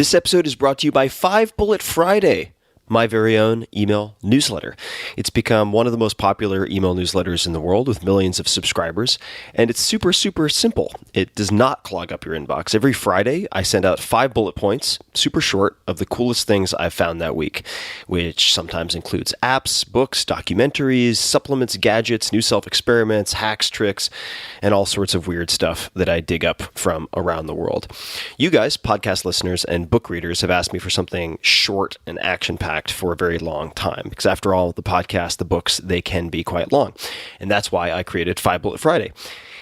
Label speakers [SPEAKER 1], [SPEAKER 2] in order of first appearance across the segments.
[SPEAKER 1] This episode is brought to you by 5 Bullet Friday, my very own email newsletter. It's become one of the most popular email newsletters in the world with millions of subscribers, and it's super, super simple. It does not clog up your inbox. Every Friday, I send out 5 bullet points, super short, of the coolest things I've found that week, which sometimes includes apps, books, documentaries, supplements, gadgets, new self-experiments, hacks, tricks, and all sorts of weird stuff that I dig up from around the world. You guys, podcast listeners and book readers, have asked me for something short and action-packed for a very long time, because after all, the podcast, the books, they can be quite long. And that's why I created 5 Bullet Friday.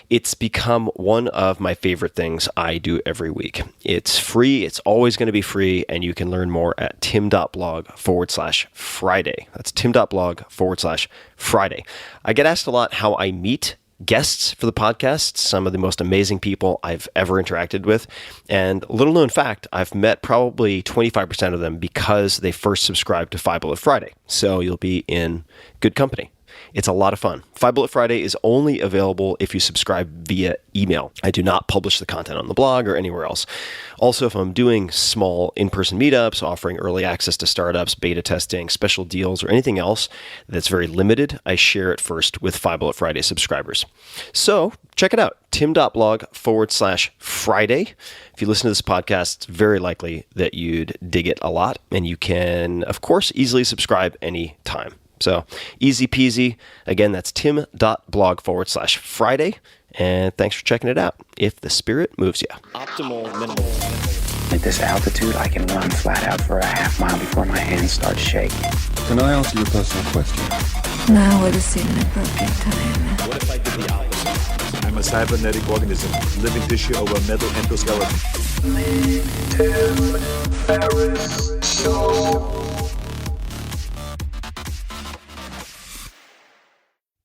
[SPEAKER 1] It's become one of my favorite things I do every week. It's free. It's always going to be free. And you can learn more at tim.blog/Friday. That's tim.blog/Friday. I get asked a lot how I meet guests for the podcast, some of the most amazing people I've ever interacted with. And little known fact, I've met probably 25% of them because they first subscribed to 5 Bullet Friday. So you'll be in good company. It's a lot of fun. 5 Bullet Friday is only available if you subscribe via email. I do not publish the content on the blog or anywhere else. Also, if I'm doing small in-person meetups, offering early access to startups, beta testing, special deals, or anything else that's very limited, I share it first with 5 Bullet Friday subscribers. So check it out, tim.blog/Friday. If you listen to this podcast, it's very likely that you'd dig it a lot, and you can, of course, easily subscribe anytime. So easy peasy. Again, that's tim.blog/Friday. And thanks for checking it out, if the spirit moves you.
[SPEAKER 2] Optimal minimal.
[SPEAKER 3] At this altitude, I can run flat out for a half mile before my hands start shaking.
[SPEAKER 4] Can I answer your personal question?
[SPEAKER 5] Now would seem an appropriate time.
[SPEAKER 2] What if I did the opposite?
[SPEAKER 6] I'm a cybernetic organism, living tissue over a metal endoskeleton.
[SPEAKER 7] Tim Ferriss Show.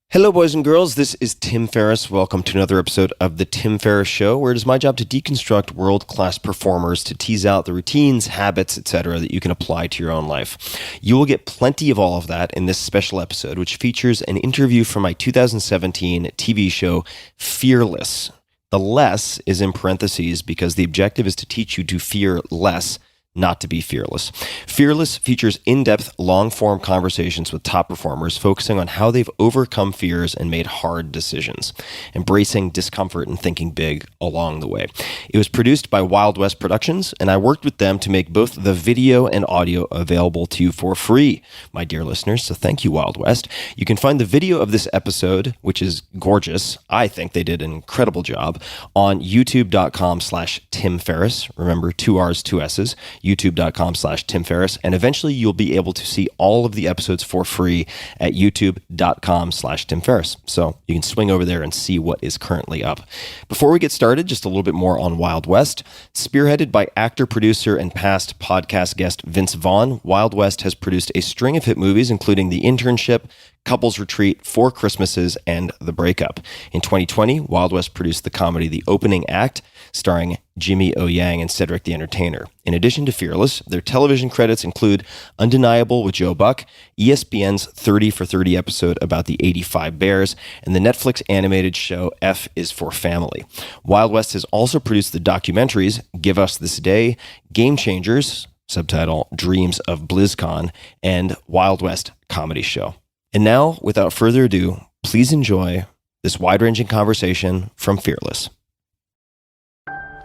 [SPEAKER 1] Hello, boys and girls. This is Tim Ferriss. Welcome to another episode of The Tim Ferriss Show, where it is my job to deconstruct world-class performers, to tease out the routines, habits, etc. that you can apply to your own life. You will get plenty of all of that in this special episode, which features an interview from my 2017 TV show, Fearless. The less is in parentheses because the objective is to teach you to fear less, not to be fearless. Fearless features in-depth, long-form conversations with top performers, focusing on how they've overcome fears and made hard decisions, embracing discomfort and thinking big along the way. It was produced by Wild West Productions, and I worked with them to make both the video and audio available to you for free, my dear listeners, so thank you, Wild West. You can find the video of this episode, which is gorgeous. I think they did an incredible job, on youtube.com/Tim Ferriss. Remember, 2 R's, 2 S's. youtube.com/Tim Ferriss, and eventually you'll be able to see all of the episodes for free at youtube.com/Tim Ferriss. So you can swing over there and see what is currently up. Before we get started, just a little bit more on Wild West. Spearheaded by actor, producer, and past podcast guest Vince Vaughn, Wild West has produced a string of hit movies, including The Internship, Couples Retreat, 4 Christmases, and The Breakup. In 2020, Wild West produced the comedy The Opening Act, starring Jimmy O. Yang and Cedric the Entertainer. In addition to Fearless, their television credits include Undeniable with Joe Buck, ESPN's 30 for 30 episode about the '85 Bears, and the Netflix animated show F is for Family. Wild West has also produced the documentaries Give Us This Day, Game Changers, subtitle Dreams of BlizzCon, and Wild West Comedy Show. And now, without further ado, please enjoy this wide-ranging conversation from Fearless.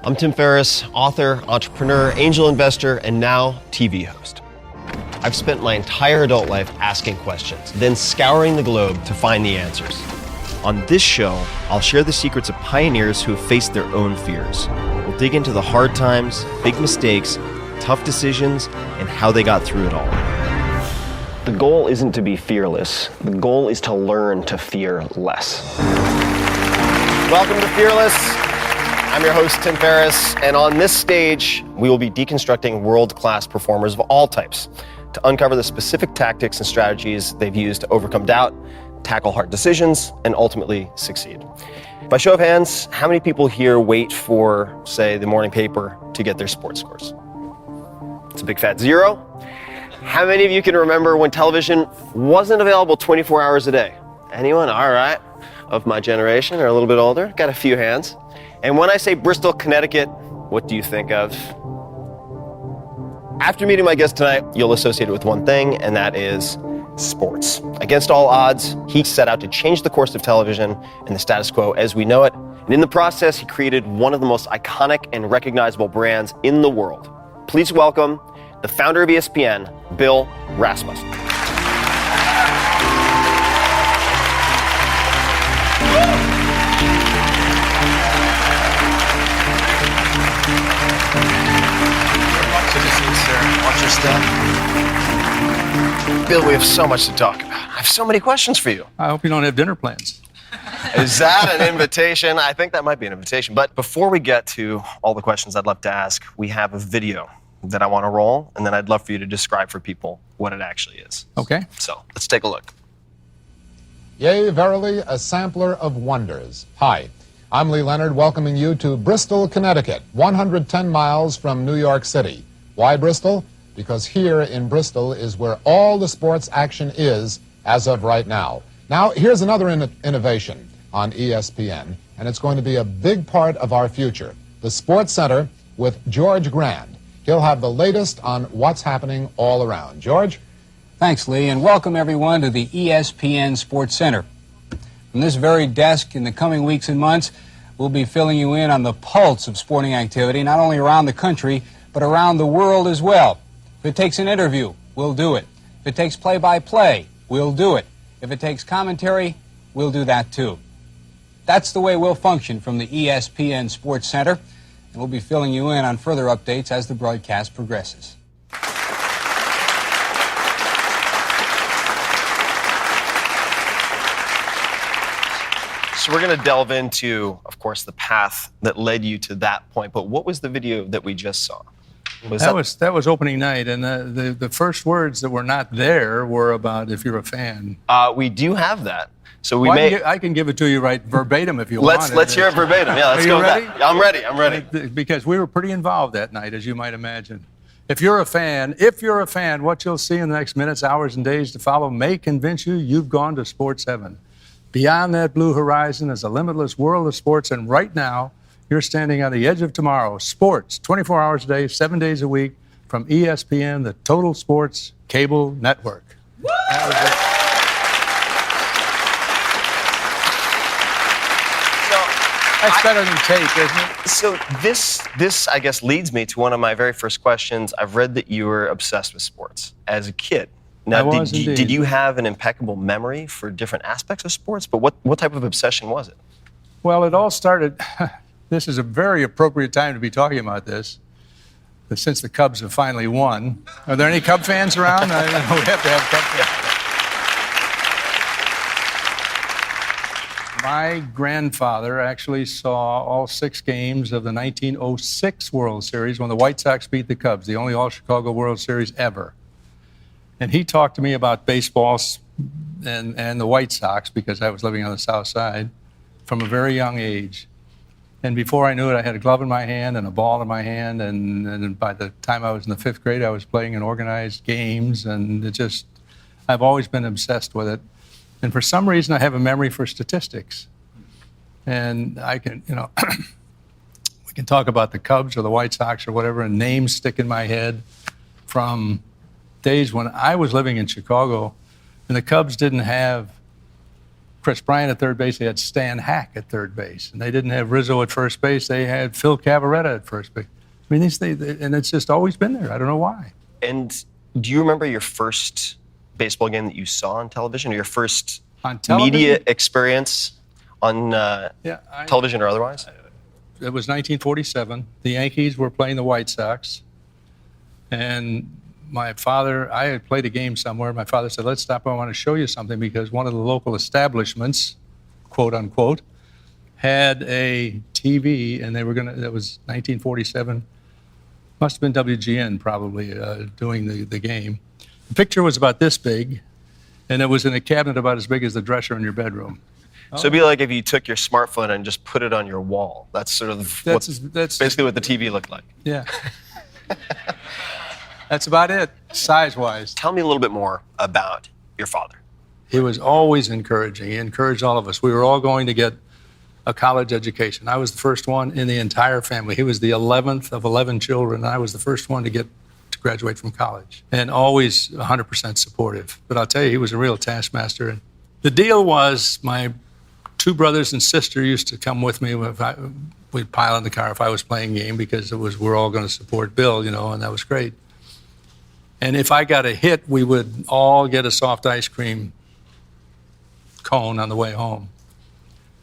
[SPEAKER 1] I'm Tim Ferriss, author, entrepreneur, angel investor, and now TV host. I've spent my entire adult life asking questions, then scouring the globe to find the answers. On this show, I'll share the secrets of pioneers who have faced their own fears. We'll dig into the hard times, big mistakes, tough decisions, and how they got through it all. The goal isn't to be fearless. The goal is to learn to fear less. Welcome to Fearless. I'm your host, Tim Ferriss, and on this stage, we will be deconstructing world-class performers of all types to uncover the specific tactics and strategies they've used to overcome doubt, tackle hard decisions, and ultimately succeed. By show of hands, how many people here wait for, say, the morning paper to get their sports scores? It's a big fat 0. How many of you can remember when television wasn't available 24 hours a day? Anyone? All right. Of my generation or a little bit older? Got a few hands. And when I say Bristol, Connecticut, what do you think of? After meeting my guest tonight, you'll associate it with one thing, and that is sports. Against all odds, he set out to change the course of television and the status quo as we know it. And in the process, he created one of the most iconic and recognizable brands in the world. Please welcome the founder of ESPN, Bill Rasmussen. Watch your step. Bill, we have so much to talk about. I have so many questions for you.
[SPEAKER 8] I hope you don't have dinner plans.
[SPEAKER 1] Is that an invitation? I think that might be an invitation. But before we get to all the questions I'd love to ask, we have a video that I want to roll, and then I'd love for you to describe for people what it actually is.
[SPEAKER 8] Okay.
[SPEAKER 1] So let's take a look.
[SPEAKER 9] Yea, verily, a sampler of wonders. Hi, I'm Lee Leonard, welcoming you to Bristol, Connecticut, 110 miles from New York City. Why Bristol? Because here in Bristol is where all the sports action is as of right now. Now, here's another innovation on ESPN, and it's going to be a big part of our future. The Sports Center with George Grand. He'll have the latest on what's happening all around. George?
[SPEAKER 10] Thanks, Lee, and welcome everyone to the ESPN Sports Center. From this very desk in the coming weeks and months, we'll be filling you in on the pulse of sporting activity, not only around the country, but around the world as well. If it takes an interview, we'll do it. If it takes play-by-play, we'll do it. If it takes commentary, we'll do that too. That's the way we'll function from the ESPN Sports Center, and we'll be filling you in on further updates as the broadcast progresses.
[SPEAKER 1] So we're going to delve into, of course, the path that led you to that point. But what was the video that we just saw?
[SPEAKER 8] That was opening night, and the first words that were not there were about if you're a fan.
[SPEAKER 1] We do have that. So
[SPEAKER 8] I can give it to you right verbatim if you want.
[SPEAKER 1] Let's hear it verbatim. Yeah, let's go with that. I'm ready.
[SPEAKER 8] Because we were pretty involved that night, as you might imagine. If you're a fan, what you'll see in the next minutes, hours, and days to follow may convince you you've gone to sports heaven. Beyond that blue horizon is a limitless world of sports, and right now, you're standing on the edge of tomorrow. Sports, 24 hours a day, 7 days a week, from ESPN, the Total Sports Cable Network. That was it. That's better than tape, isn't it?
[SPEAKER 1] So this, I guess, leads me to one of my very first questions. I've read that you were obsessed with sports as a kid. Now, did you have an impeccable memory for different aspects of sports? But what type of obsession was it?
[SPEAKER 8] Well, it all started... This is a very appropriate time to be talking about this, since the Cubs have finally won. Are there any Cub fans around? We have to have Cub fans. My grandfather actually saw all 6 games of the 1906 World Series when the White Sox beat the Cubs, the only All-Chicago World Series ever. And he talked to me about baseball and the White Sox, because I was living on the South Side, from a very young age. And before I knew it, I had a glove in my hand and a ball in my hand. And by the time I was in the 5th grade, I was playing in organized games. And I've always been obsessed with it. And for some reason, I have a memory for statistics. And I can, we can talk about the Cubs or the White Sox or whatever, and names stick in my head from days when I was living in Chicago, and the Cubs didn't have Chris Bryant at third base. They had Stan Hack at third base, and they didn't have Rizzo at first base. They had Phil Cavarretta at first base. I mean, and it's just always been there. I don't know why.
[SPEAKER 1] And do you remember your first baseball game that you saw on television, or your first media experience on television or otherwise?
[SPEAKER 8] It was 1947. The Yankees were playing the White Sox, and my father, I had played a game somewhere. My father said, let's stop. I want to show you something, because one of the local establishments, quote unquote, had a TV, and that was 1947. Must have been WGN probably doing the game. The picture was about this big, and it was in a cabinet about as big as the dresser in your bedroom.
[SPEAKER 1] So it'd be like if you took your smartphone and just put it on your wall. That's sort of that's basically what the TV looked like.
[SPEAKER 8] Yeah. That's about it, size-wise.
[SPEAKER 1] Tell me a little bit more about your father.
[SPEAKER 8] He was always encouraging. He encouraged all of us. We were all going to get a college education. I was the first one in the entire family. He was the 11th of 11 children, and I was the first one to get graduate from college, and always 100% supportive. But I'll tell you, he was a real taskmaster. And the deal was my two brothers and sister used to come with me. We'd pile in the car if I was playing game because we're all going to support Bill, and that was great. And if I got a hit, we would all get a soft ice cream cone on the way home.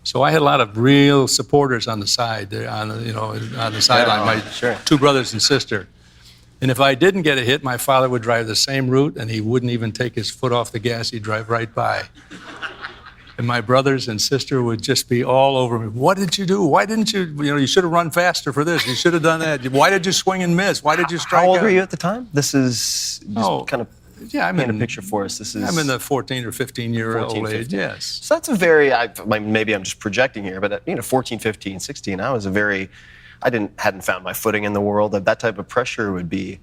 [SPEAKER 8] So I had a lot of real supporters on the side, on the sideline. My two brothers and sister. And if I didn't get a hit, my father would drive the same route, and he wouldn't even take his foot off the gas. He'd drive right by. And my brothers and sister would just be all over me. What did you do? Why didn't you? You should have run faster for this. You should have done that. Why did you swing and miss? Why did you strike out?
[SPEAKER 1] How old were you at the time? This is just kind of paint a picture for us.
[SPEAKER 8] I'm in the 14 or 15-year-old age, yes.
[SPEAKER 1] So that's a very, maybe I'm just projecting here, but at 14, 15, 16, I hadn't found my footing in the world. That type of pressure would be,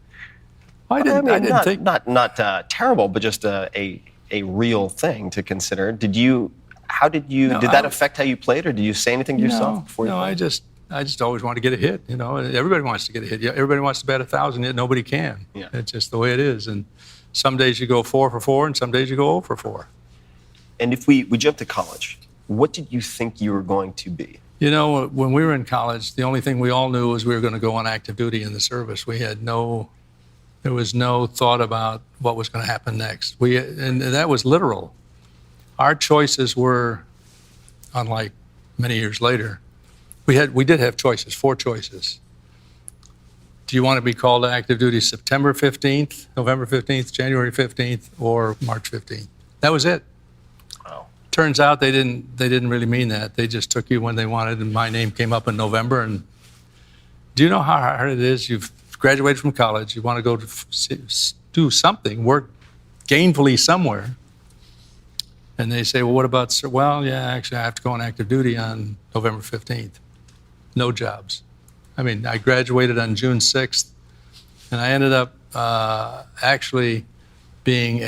[SPEAKER 1] I didn't think not terrible, but just a real thing to consider. Did that affect how you played, or did you say anything to yourself before you played?
[SPEAKER 8] I just always want to get a hit. Everybody wants to get a hit. Everybody wants to bat 1,000, yet nobody can.
[SPEAKER 1] Yeah.
[SPEAKER 8] It's just the way it is. And some days you go 4 for 4, and some days you go 0 for 4.
[SPEAKER 1] And if we jump to college, what did you think you were going to be?
[SPEAKER 8] When we were in college, the only thing we all knew was we were going to go on active duty in the service. There was no thought about what was going to happen next. And that was literal. Our choices were, unlike many years later, we did have choices, 4 choices. Do you want to be called to active duty September 15th, November 15th, January 15th, or March 15th? That was it.
[SPEAKER 1] Wow.
[SPEAKER 8] Turns out they didn't really mean that. They just took you when they wanted, and my name came up in November. And do you know how hard it is? You've graduated from college. You want to go to do something, work gainfully somewhere. And they say, well, what about, actually, I have to go on active duty on November 15th. No jobs. I graduated on June 6th, and I ended up actually being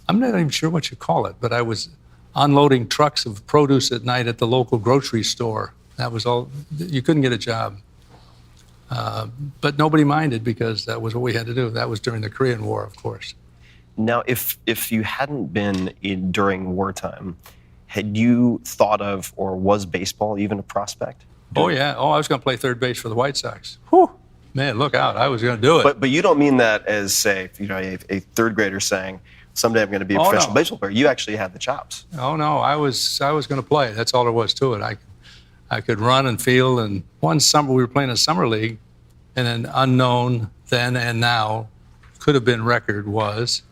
[SPEAKER 8] I'm not even sure what you call it, but I was unloading trucks of produce at night at the local grocery store. That was all. You couldn't get a job. But nobody minded because that was what we had to do. That was during the Korean War, of course.
[SPEAKER 1] Now, if you hadn't been during wartime, had you thought of, or was baseball even a prospect?
[SPEAKER 8] Oh, yeah. I was going to play third base for the White Sox. Whew. Man, look out. I was going to do it.
[SPEAKER 1] But you don't mean that as, say, a third grader saying, someday I'm going to be a professional baseball player. You actually had the chops.
[SPEAKER 8] Oh, no. I was going to play. That's all there was to it. I could run and field. And one summer, we were playing a summer league, and an unknown then and now could have been record was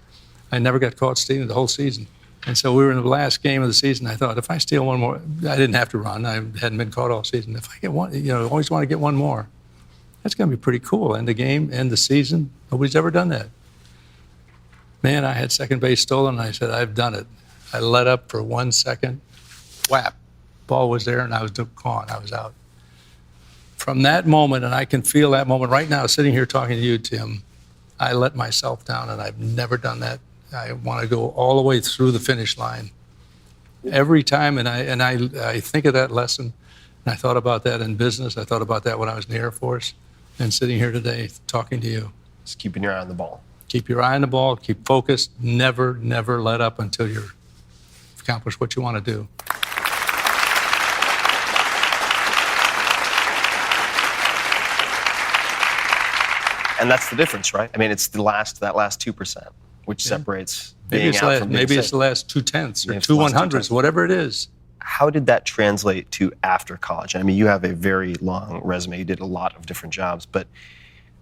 [SPEAKER 8] I never got caught stealing the whole season. And so we were in the last game of the season. I thought, if I steal one more, I didn't have to run. I hadn't been caught all season. If I get one, always want to get one more. That's going to be pretty cool. End the game, end the season. Nobody's ever done that. Man, I had second base stolen, and I said, I've done it. I let up for 1 second. Whap. Ball was there, and I was gone. I was out. From that moment, and I can feel that moment right now, sitting here talking to you, Tim, I let myself down, and I've never done that. I want to go all the way through the finish line every time, and I think of that lesson, and I thought about that in business. I thought about that when I was in the Air Force, and sitting here today talking to you.
[SPEAKER 1] Just keeping your eye on the ball.
[SPEAKER 8] Keep your eye on the ball. Keep focused. Never let up until you've accomplished what you want to do.
[SPEAKER 1] And that's the difference, right? It's that last 2%, which separates being out from being
[SPEAKER 8] maybe
[SPEAKER 1] safe.
[SPEAKER 8] it's the last 2/10 or 2 100ths, whatever it is.
[SPEAKER 1] How did that translate to after college? You have a very long resume. You did a lot of different jobs, but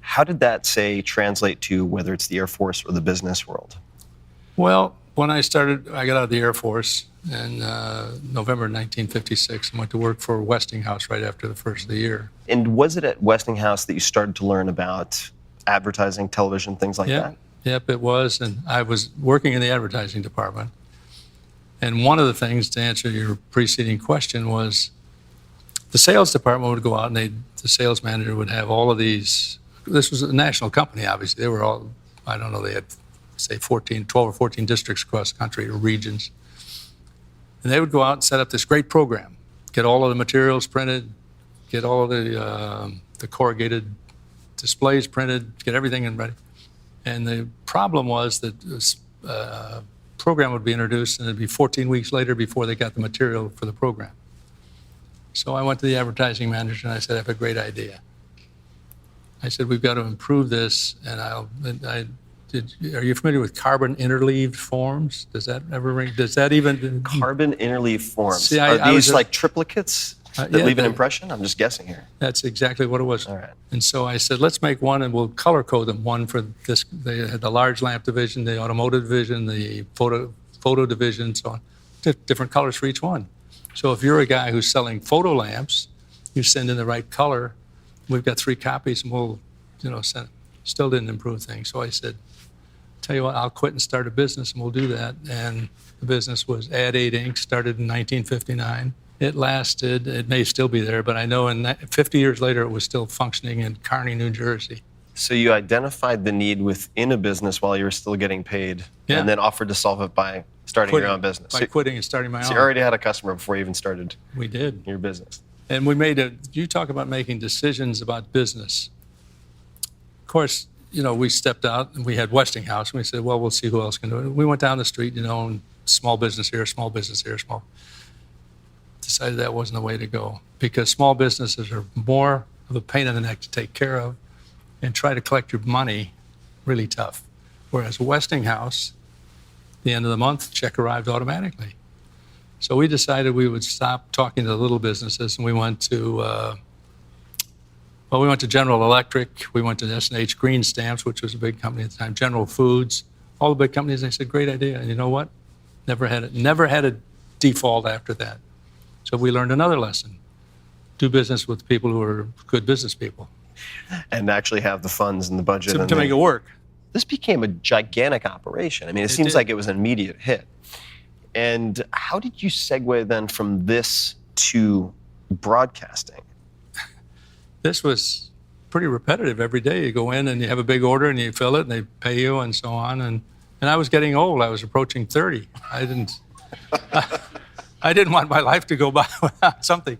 [SPEAKER 1] how did that, say, translate to whether it's the Air Force or the business world?
[SPEAKER 8] Well, when I got out of the Air Force in November 1956 and went to work for Westinghouse right after the first of the year.
[SPEAKER 1] And was it at Westinghouse that you started to learn about advertising, television, things like that?
[SPEAKER 8] Yep, it was. And I was working in the advertising department. And one of the things, to answer your preceding question, was the sales department would go out and the sales manager would have all of these. This was a national company, obviously. They were all, I don't know, they had, say, 12 or 14 districts across the country or regions. And they would go out and set up this great program, get all of the materials printed, get all of the corrugated displays printed, get everything in ready. And the problem was that this program would be introduced, and it'd be 14 weeks later before they got the material for the program. So I went to the advertising manager and I said, I have a great idea. I said, we've got to improve this, and are you familiar with carbon interleaved forms? Does that ever ring? Does that even?
[SPEAKER 1] Carbon interleave forms.
[SPEAKER 8] See,
[SPEAKER 1] Are these like triplicates that leave an impression? I'm just guessing here.
[SPEAKER 8] That's exactly what it was.
[SPEAKER 1] All right.
[SPEAKER 8] And so I said, let's make one and we'll color code them. One for this, they had the large lamp division, the automotive division, the photo division, so on. Different colors for each one. So if you're a guy who's selling photo lamps, you send in the right color. We've got 3 copies and we'll, send. Still didn't improve things. So I said, tell you what, I'll quit and start a business and we'll do that. And the business was Ad 8 Inc., started in 1959. It lasted, it may still be there, but I know 50 years later it was still functioning in Kearney, New Jersey.
[SPEAKER 1] So you identified the need within a business while you were still getting paid, and then offered to solve it by starting your own business.
[SPEAKER 8] By quitting and starting my own.
[SPEAKER 1] So you already had a customer before you even started
[SPEAKER 8] We did.
[SPEAKER 1] your business.
[SPEAKER 8] And you talk about making decisions about business. Of course, we stepped out and we had Westinghouse and we said, well, we'll see who else can do it. We went down the street, and small business here, small business here, small. Decided that wasn't the way to go because small businesses are more of a pain in the neck to take care of and try to collect your money really tough. Whereas Westinghouse, the end of the month, check arrived automatically. So we decided we would stop talking to the little businesses and we went to General Electric, we went to S&H Green Stamps, which was a big company at the time, General Foods, all the big companies. They said, great idea. And you know what? Never had a default after that. So we learned another lesson. Do business with people who are good business people.
[SPEAKER 1] And actually have the funds and the budget.
[SPEAKER 8] To make it work.
[SPEAKER 1] This became a gigantic operation. I mean, it seems like it was an immediate hit. And how did you segue then from this to broadcasting?
[SPEAKER 8] This was pretty repetitive every day. You go in and you have a big order and you fill it and they pay you and so on. And I was getting old. I was approaching 30. I didn't want my life to go by without something.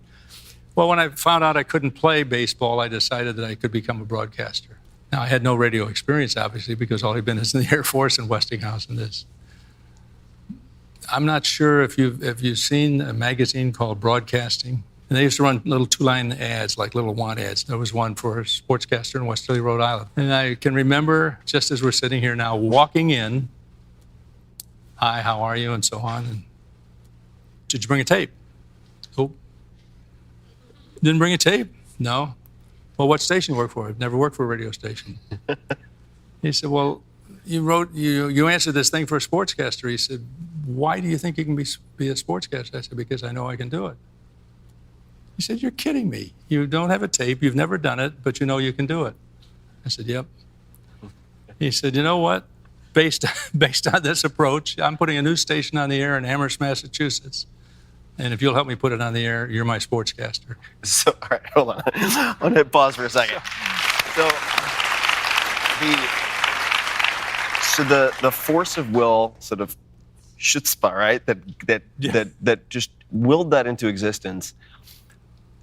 [SPEAKER 8] Well, when I found out I couldn't play baseball, I decided that I could become a broadcaster. Now, I had no radio experience, obviously, because all I'd been is in the Air Force and Westinghouse and this. I'm not sure if you've seen a magazine called Broadcasting. And they used to run little 2-line ads, like little want ads. There was one for a sportscaster in Westerly, Rhode Island. And I can remember, just as we're sitting here now, walking in, hi, how are you, and so on. And did you bring a tape? Oh. Didn't bring a tape? No. Well, what station you work for? I've never worked for a radio station. He said, well, you answered this thing for a sportscaster. He said, why do you think you can be a sportscaster? I said, because I know I can do it. He said, you're kidding me. You don't have a tape, you've never done it, but you know you can do it. I said, yep. He said, you know what? Based on this approach, I'm putting a new station on the air in Amherst, Massachusetts. And if you'll help me put it on the air, you're my sportscaster.
[SPEAKER 1] So, all right, hold on. I'm going to pause for a second. So the force of will, sort of chutzpah, right? That just willed that into existence.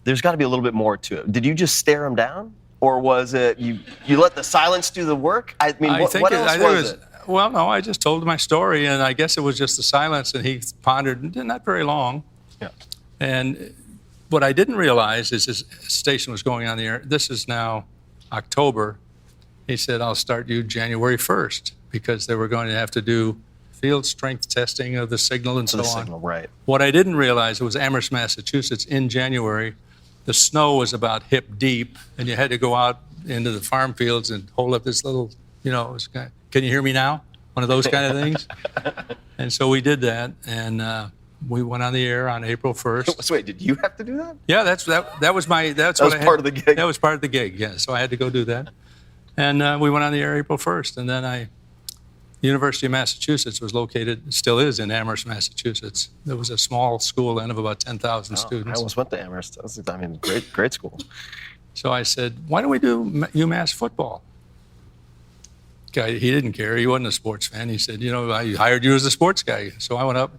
[SPEAKER 1] There's got to be a little bit more to it. Did you just stare him down? Or was it you let the silence do the work? I mean, what else was it?
[SPEAKER 8] Well, no, I just told my story, and I guess it was just the silence, and he pondered, not very long.
[SPEAKER 1] Yeah.
[SPEAKER 8] And what I didn't realize is his station was going on the air. This is now October. He said, I'll start you January 1st, because they were going to have to do field strength testing of the signal and so on.
[SPEAKER 1] Signal, right.
[SPEAKER 8] What I didn't realize, it was Amherst, Massachusetts in January. The snow was about hip deep, and you had to go out into the farm fields and hold up this little, can you hear me now? One of those kind of things. And so we did that, and we went on the air on April 1st.
[SPEAKER 1] So wait, did you have to do that?
[SPEAKER 8] Yeah, that was
[SPEAKER 1] part of the gig.
[SPEAKER 8] That was part of the gig, yeah. So I had to go do that. And we went on the air April 1st, and then the University of Massachusetts was located, still is, in Amherst, Massachusetts. There was a small school then of about 10,000 students.
[SPEAKER 1] I almost went to Amherst. Great school.
[SPEAKER 8] So I said, why don't we do UMass football? Guy, he didn't care. He wasn't a sports fan. He said, I hired you as a sports guy. So I went up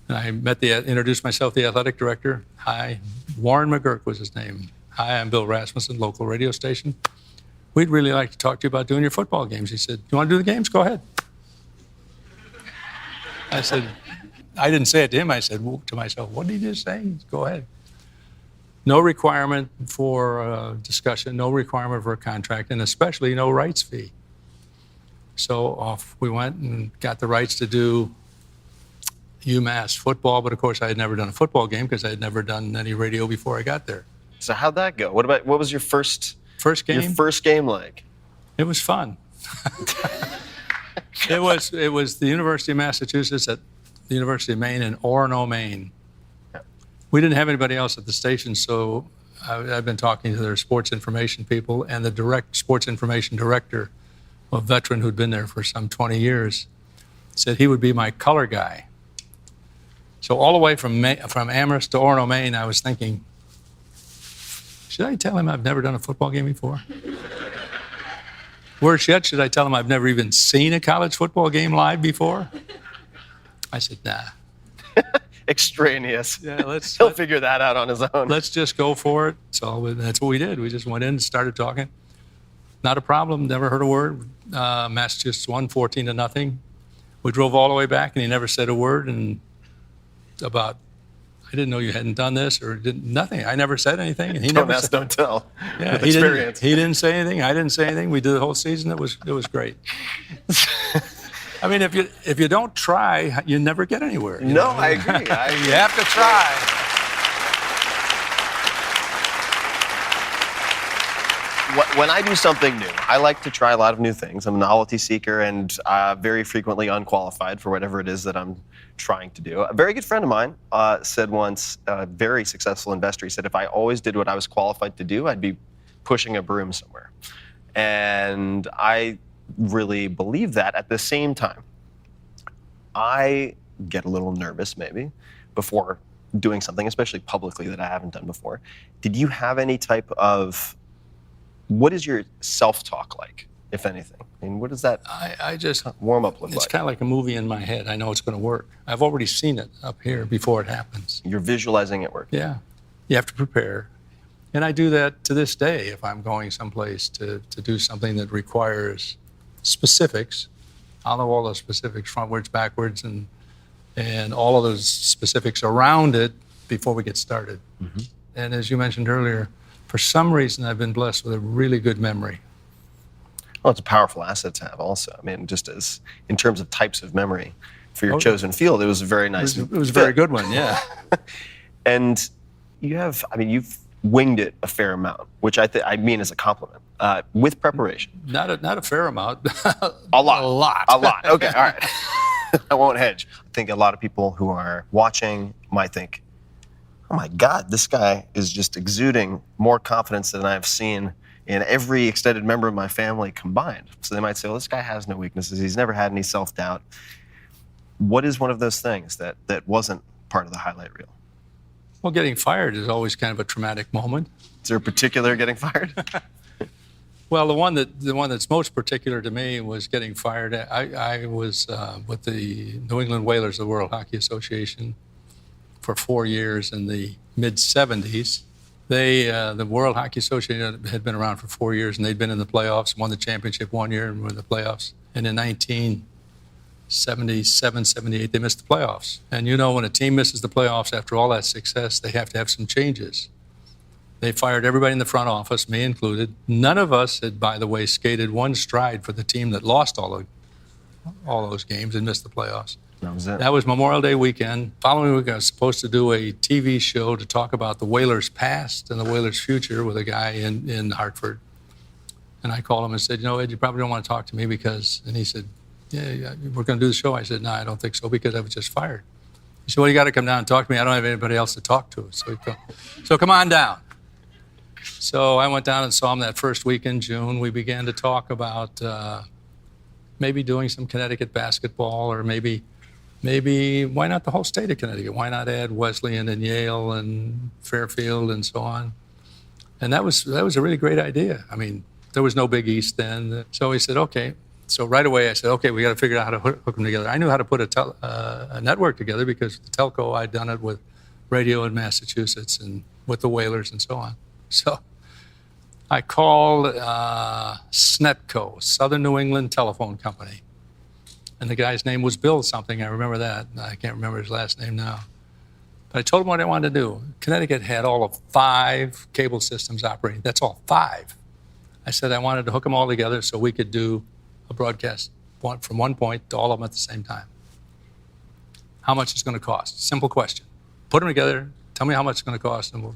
[SPEAKER 8] and I introduced myself to the athletic director. Hi, Warren McGurk was his name. Hi, I'm Bill Rasmussen, local radio station. we'd really like to talk to you about doing your football games. He said, you want to do the games? Go ahead. I said, I didn't say it to him. I said to myself, what did he just say? Go ahead. No requirement for discussion, no requirement for a contract, and especially no rights fee. So off we went and got the rights to do UMass football, but of course I had never done a football game because I had never done any radio before I got there.
[SPEAKER 1] So how'd that go? What was your first
[SPEAKER 8] game?
[SPEAKER 1] Your first game like?
[SPEAKER 8] It was fun. It was the University of Massachusetts at the University of Maine in Orono, Maine. We didn't have anybody else at the station, so I've been talking to their sports information people, and the sports information director, a veteran who'd been there for some 20 years, said he would be my color guy. So all the way from Amherst to Orono, Maine, I was thinking, should I tell him I've never done a football game before? Worse yet, should I tell him I've never even seen a college football game live before? I said, nah.
[SPEAKER 1] Extraneous.
[SPEAKER 8] Yeah,
[SPEAKER 1] He'll figure that out on his own.
[SPEAKER 8] Let's just go for it. So that's what we did. We just went in and started talking. Not a problem. Never heard a word. Massachusetts won 14-0. We drove all the way back, and he never said a word. And I didn't know you hadn't done this or nothing. I never said anything, and he never said.
[SPEAKER 1] Don't tell.
[SPEAKER 8] Yeah, he didn't say anything. I didn't say anything. We did the whole season. It was great. I mean, if you don't try, you never get anywhere. You know?
[SPEAKER 1] I agree.
[SPEAKER 8] You have to try.
[SPEAKER 1] When I do something new, I like to try a lot of new things. I'm a novelty seeker and very frequently unqualified for whatever it is that I'm trying to do. A very good friend of mine said once, a very successful investor, he said, if I always did what I was qualified to do, I'd be pushing a broom somewhere. And I really believe that. At the same time, I get a little nervous maybe before doing something, especially publicly, that I haven't done before. Did you have any type of, what is your self-talk like, if anything? I mean, what does that
[SPEAKER 8] I just
[SPEAKER 1] warm-up look like?
[SPEAKER 8] It's kind of like a movie in my head. I know it's going to work. I've already seen it up here before it happens.
[SPEAKER 1] You're visualizing it working.
[SPEAKER 8] Yeah. You have to prepare. And I do that to this day if I'm going someplace to do something that requires specifics. I'll know all those specifics, frontwards, backwards, and all of those specifics around it before we get started. Mm-hmm. And as you mentioned earlier, for some reason, I've been blessed with a really good memory.
[SPEAKER 1] Well, it's a powerful asset to have also. I mean, just as in terms of types of memory for your chosen field, it was a very nice.
[SPEAKER 8] It was a very good one, yeah.
[SPEAKER 1] And you've winged it a fair amount, which I mean as a compliment, with preparation.
[SPEAKER 8] Not a fair amount.
[SPEAKER 1] A lot.
[SPEAKER 8] A
[SPEAKER 1] lot. Okay, all right. I won't hedge. I think a lot of people who are watching might think, oh my God, this guy is just exuding more confidence than I've seen in every extended member of my family combined. So they might say, well, this guy has no weaknesses. He's never had any self-doubt. What is one of those things that wasn't part of the highlight reel?
[SPEAKER 8] Well, getting fired is always kind of a traumatic moment.
[SPEAKER 1] Is there a particular getting fired?
[SPEAKER 8] Well, the one that's most particular to me was getting fired. I was with the New England Whalers of the World Hockey Association for 4 years in the mid-'70s. The World Hockey Association had been around for 4 years, and they'd been in the playoffs, won the championship 1 year, and were in the playoffs. And in 1977, 78, they missed the playoffs. And you know, when a team misses the playoffs after all that success, they have to have some changes. They fired everybody in the front office, me included. None of us had, by the way, skated one stride for the team that lost all those games and missed the playoffs.
[SPEAKER 1] That was it.
[SPEAKER 8] That was Memorial Day weekend. Following week, I was supposed to do a TV show to talk about the Whalers' past and the Whalers' future with a guy in Hartford. And I called him and said, Ed, you probably don't want to talk to me because, and he said, yeah, we're going to do the show. I said, no, I don't think so because I was just fired. He said, well, you got to come down and talk to me. I don't have anybody else to talk to. So come on down. So I went down and saw him that first week in June. We began to talk about maybe doing some Connecticut basketball or maybe why not the whole state of Connecticut? Why not add Wesleyan and Yale and Fairfield and so on? And that was a really great idea. I mean, there was no Big East then. So he said, okay. So right away I said, okay, we got to figure out how to hook them together. I knew how to put a network together because the telco, I'd done it with radio in Massachusetts and with the Whalers and so on. So I called Snetco, Southern New England Telephone Company. And the guy's name was Bill something. I remember that. I can't remember his last name now. But I told him what I wanted to do. Connecticut had all of 5 cable systems operating. That's all, 5. I said I wanted to hook them all together so we could do a broadcast from one point to all of them at the same time. How much it's going to cost? Simple question. Put them together. Tell me how much it's going to cost. And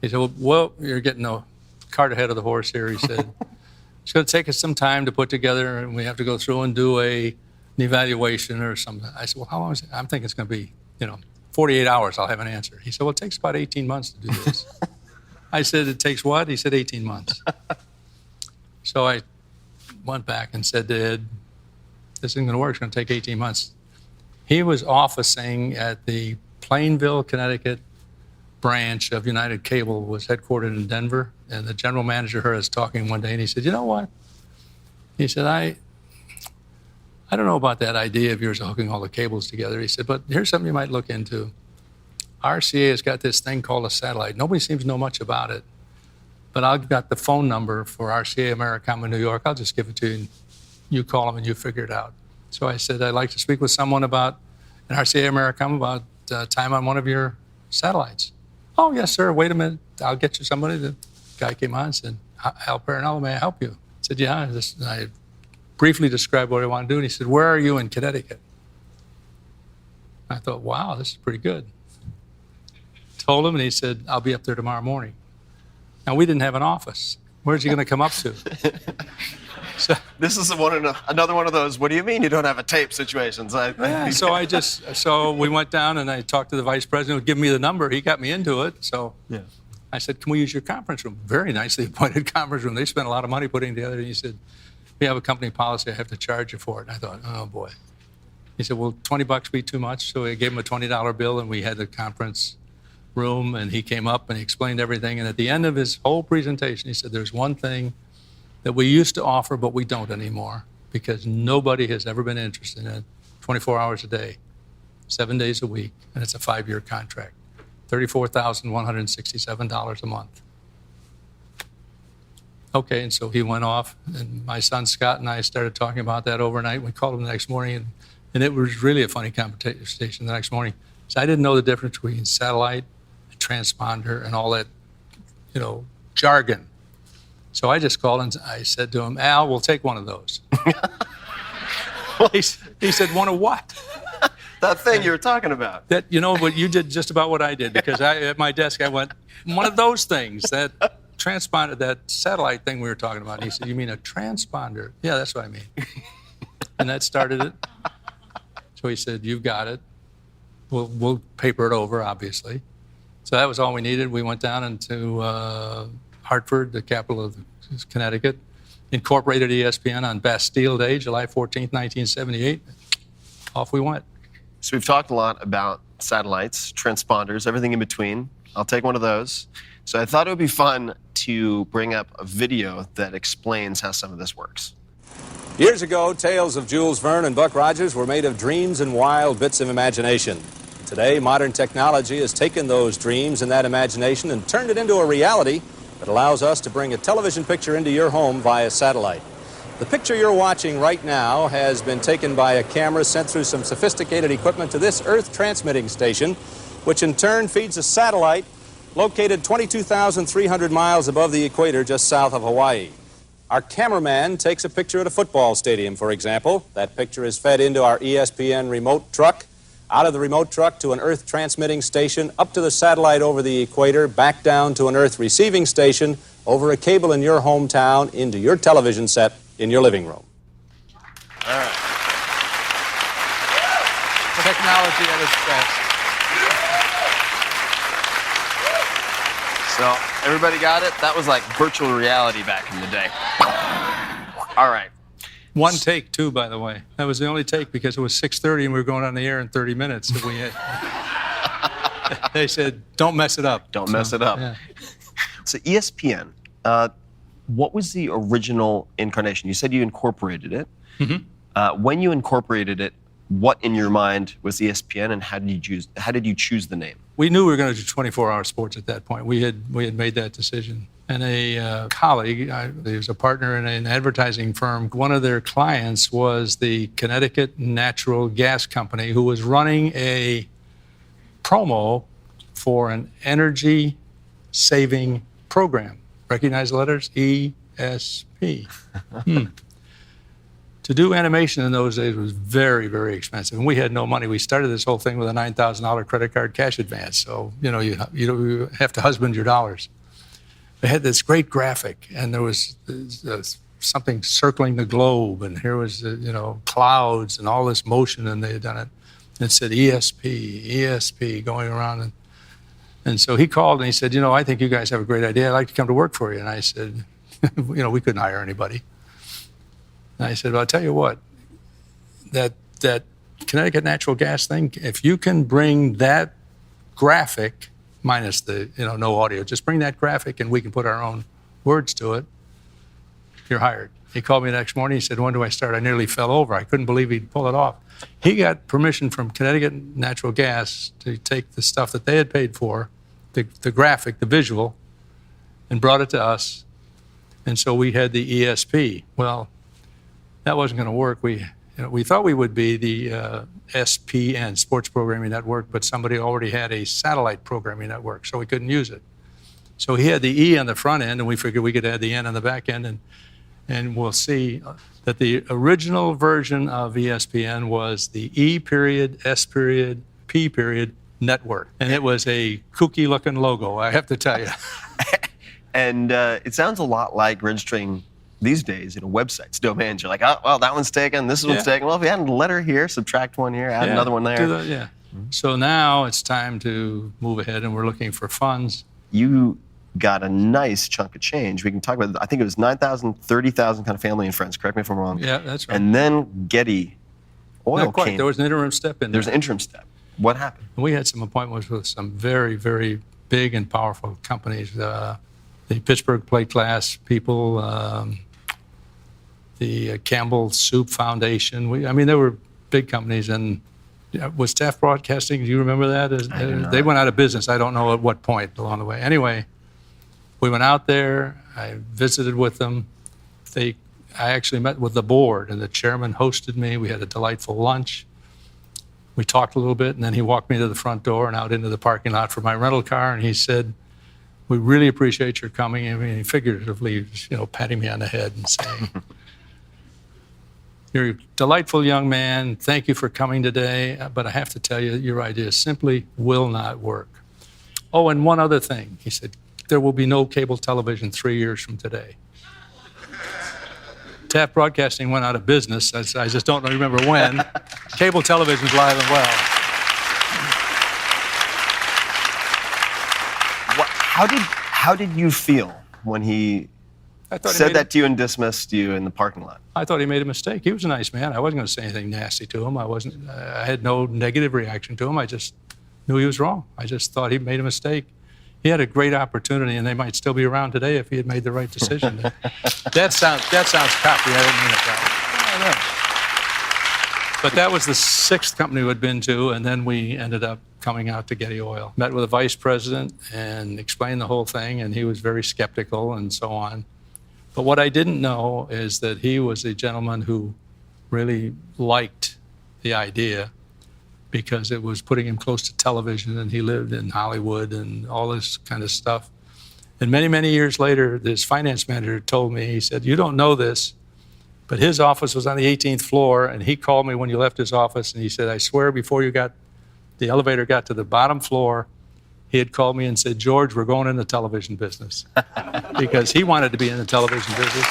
[SPEAKER 8] he said, well, you're getting a cart ahead of the horse here. He said, it's going to take us some time to put together, and we have to go through and do an evaluation or something. I said, well, how long is it? I'm thinking it's going to be, 48 hours, I'll have an answer. He said, well, it takes about 18 months to do this. I said, it takes what? He said, 18 months. So I went back and said to Ed, this isn't going to work. It's going to take 18 months. He was officing at the Plainville, Connecticut branch of United Cable, was headquartered in Denver. And the general manager heard us talking one day, and he said, you know what? He said, I don't know about that idea of yours of hooking all the cables together. He said, but here's something you might look into. RCA has got this thing called a satellite. Nobody seems to know much about it. But I've got the phone number for RCA Americom in New York. I'll just give it to you, and you call them and you figure it out. So I said, I'd like to speak with someone about an RCA Americom about time on one of your satellites. Oh, yes, sir. Wait a minute. I'll get you somebody. The guy came on and said, Al Perinello, may I help you? I said, yeah. I briefly described what I want to do, and he said, where are you in Connecticut? I thought, wow, this is pretty good. Told him, and he said, I'll be up there tomorrow morning. Now, we didn't have an office. Where's he going to come up to?
[SPEAKER 1] So, this is another one of those, what do you mean you don't have a tape situations?
[SPEAKER 8] So we went down, and I talked to the vice president, who gave me the number. He got me into it. So yeah. I said, can we use your conference room? Very nicely appointed conference room. They spent a lot of money putting it together. And he said, we have a company policy. I have to charge you for it. And I thought, oh, boy. He said, will $20 be too much? So I gave him a $20 bill, and we had the conference room, and he came up and he explained everything. And at the end of his whole presentation, he said, there's one thing that we used to offer, but we don't anymore, because nobody has ever been interested in it. 24 hours a day, 7 days a week, and it's a 5-year contract, $34,167 a month. Okay, and so he went off, and my son Scott and I started talking about that overnight. We called him the next morning, and it was really a funny conversation the next morning. So I didn't know the difference between satellite, transponder, and all that, jargon. So I just called and I said to him, Al, we'll take one of those. He said, one of what?
[SPEAKER 1] That thing you were talking about.
[SPEAKER 8] But you did just about what I did, because at my desk I went, one of those things, that transponder, that satellite thing we were talking about. And he said, you mean a transponder? Yeah, that's what I mean. And that started it. So he said, you've got it. We'll paper it over, obviously. So that was all we needed. We went down into Hartford, the capital of Connecticut, incorporated ESPN on Bastille Day, July 14th, 1978. Off we went.
[SPEAKER 1] So we've talked a lot about satellites, transponders, everything in between. I'll take one of those. So I thought it would be fun to bring up a video that explains how some of this works.
[SPEAKER 11] Years ago, tales of Jules Verne and Buck Rogers were made of dreams and wild bits of imagination. Today, modern technology has taken those dreams and that imagination and turned it into a reality that allows us to bring a television picture into your home via satellite. The picture you're watching right now has been taken by a camera sent through some sophisticated equipment to this Earth transmitting station, which in turn feeds a satellite located 22,300 miles above the equator just south of Hawaii. Our cameraman takes a picture at a football stadium, for example. That picture is fed into our ESPN remote truck, out of the remote truck to an Earth transmitting station, up to the satellite over the equator, back down to an Earth receiving station, over a cable in your hometown, into your television set in your living room.
[SPEAKER 8] All right. Technology at its best.
[SPEAKER 1] So everybody got it? That was like virtual reality back in the day. All right.
[SPEAKER 8] One take, too, by the way. That was the only take, because it was 6:30 and we were going on the air in 30 minutes. So they said, don't mess it up.
[SPEAKER 1] Don't mess it up.
[SPEAKER 8] Yeah.
[SPEAKER 1] So ESPN, what was the original incarnation? You said you incorporated it.
[SPEAKER 8] Mm-hmm.
[SPEAKER 1] When you incorporated it, what in your mind was ESPN, and how did you choose the name?
[SPEAKER 8] We knew we were going to do 24-hour sports at that point. We had made that decision. And a colleague, he was a partner in an advertising firm. One of their clients was the Connecticut Natural Gas Company, who was running a promo for an energy-saving program. Recognize the letters? ESP. To do animation in those days was very, very expensive, and we had no money. We started this whole thing with a $9,000 credit card cash advance, so you have to husband your dollars. We had this great graphic, and there was something circling the globe, and here was clouds and all this motion, and they had done it. And it said ESP going around, and so he called and he said, I think you guys have a great idea. I'd like to come to work for you. And I said, we couldn't hire anybody. And I said, well, I'll tell you what, that Connecticut natural gas thing, if you can bring that graphic, minus the, no audio, just bring that graphic and we can put our own words to it, you're hired. He called me the next morning. He said, when do I start? I nearly fell over. I couldn't believe he'd pull it off. He got permission from Connecticut Natural Gas to take the stuff that they had paid for, the graphic, the visual, and brought it to us. And so we had the ESP. Well, that wasn't going to work. We thought we would be the SPN, Sports Programming Network, but somebody already had a satellite programming network, so we couldn't use it. So he had the E on the front end, and we figured we could add the N on the back end, and we'll see that the original version of ESPN was the E period, S period, P period network. And it was a kooky-looking logo, I have to tell you.
[SPEAKER 1] And it sounds a lot like registering these days, websites, domains. You're like, oh, well, that one's taken, this one's taken. Well, if we add a letter here, subtract one here, add another one there.
[SPEAKER 8] So now it's time to move ahead, and we're looking for funds.
[SPEAKER 1] You got a nice chunk of change. We can talk about it. I think it was 9,000, 30,000 kind of family and friends. Correct me if I'm wrong.
[SPEAKER 8] Yeah, that's right.
[SPEAKER 1] And then Getty Oil
[SPEAKER 8] Not quite.
[SPEAKER 1] came.
[SPEAKER 8] There was an interim step in there.
[SPEAKER 1] There's an interim step. What happened?
[SPEAKER 8] We had some appointments with some very, very big and powerful companies. The Pittsburgh Plate Glass people, the Campbell Soup Foundation. They were big companies. And was Taft Broadcasting, do you remember that? They went out of business. I don't know at what point along the way. Anyway, we went out there. I visited with them. I actually met with the board, and the chairman hosted me. We had a delightful lunch. We talked a little bit, and then he walked me to the front door and out into the parking lot for my rental car, and he said, we really appreciate your coming. He figuratively, patting me on the head and saying, you're a delightful young man. Thank you for coming today. But I have to tell you, your idea simply will not work. Oh, and one other thing. He said, there will be no cable television 3 years from today. Taft Broadcasting went out of business. I just don't remember when. Cable television's alive and well.
[SPEAKER 1] How did you feel when he said that to you and dismissed you in the parking lot?
[SPEAKER 8] I thought he made a mistake. He was a nice man. I wasn't going to say anything nasty to him. I had no negative reaction to him. I just knew he was wrong. I just thought he made a mistake. He had a great opportunity, and they might still be around today if he had made the right decision. That sounds cocky. I didn't mean it that way. But that was the sixth company we had been to, and then we ended up coming out to Getty Oil. Met with the vice president and explained the whole thing, and he was very skeptical and so on. But what I didn't know is that he was a gentleman who really liked the idea, because it was putting him close to television, and he lived in Hollywood and all this kind of stuff. And many, many years later, this finance manager told me, he said, you don't know this, but his office was on the 18th floor, and he called me when you left his office, and he said, I swear before the elevator got to the bottom floor, he had called me and said, George, we're going in the television business. Because he wanted to be in the television business.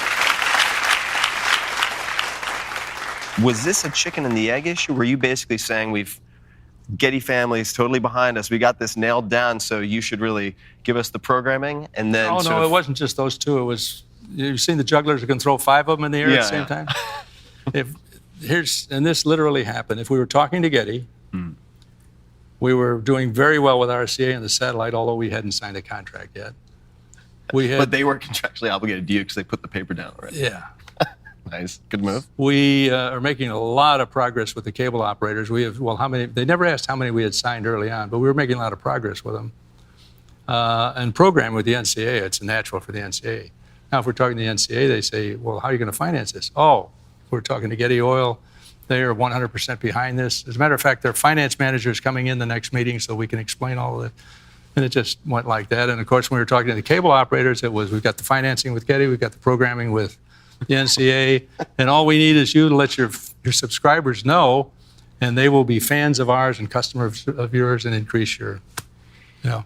[SPEAKER 1] Was this a chicken and the egg issue? Were you basically saying Getty family is totally behind us, we got this nailed down, so you should really give us the programming? And then
[SPEAKER 8] it wasn't just those two. It was, you've seen the jugglers who can throw 5 of them in the air at the same time? And this literally happened. If we were talking to Getty, we were doing very well with RCA and the satellite, although we hadn't signed a contract yet.
[SPEAKER 1] But they were contractually obligated to you because they put the paper down already.
[SPEAKER 8] Yeah.
[SPEAKER 1] Nice. Good move.
[SPEAKER 8] We are making a lot of progress with the cable operators. We have, how many? They never asked how many we had signed early on, but we were making a lot of progress with them. And programming with the NCAA, it's natural for the NCAA. Now, if we're talking to the NCAA, they say, well, how are you going to finance this? Oh, we're talking to Getty Oil. They are 100% behind this. As a matter of fact, their finance manager is coming in the next meeting so we can explain all of it. And it just went like that. And of course, when we were talking to the cable operators, it was, we've got the financing with Getty, we've got the programming with the NCAA, and all we need is you to let your subscribers know, and they will be fans of ours and customers of yours and increase your, you know.